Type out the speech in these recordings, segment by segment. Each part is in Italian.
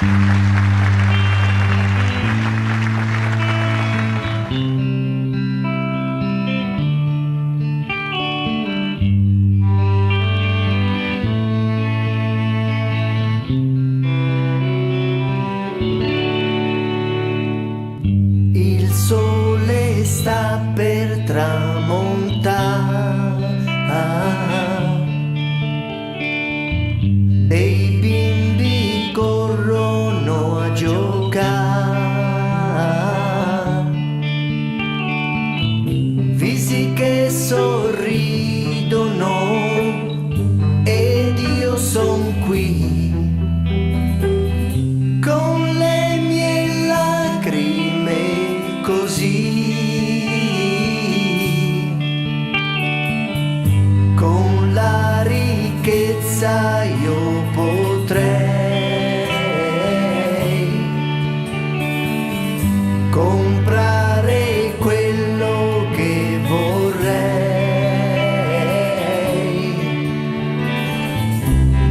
Il sole sta per tramontare e i bimbi corrono a giocare, visi che sorridono ed io son qui con le mie lacrime così, con la ricchezza io potrei comprare quello che vorrei,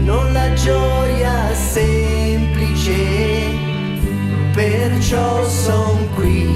non la gioia semplice, perciò son qui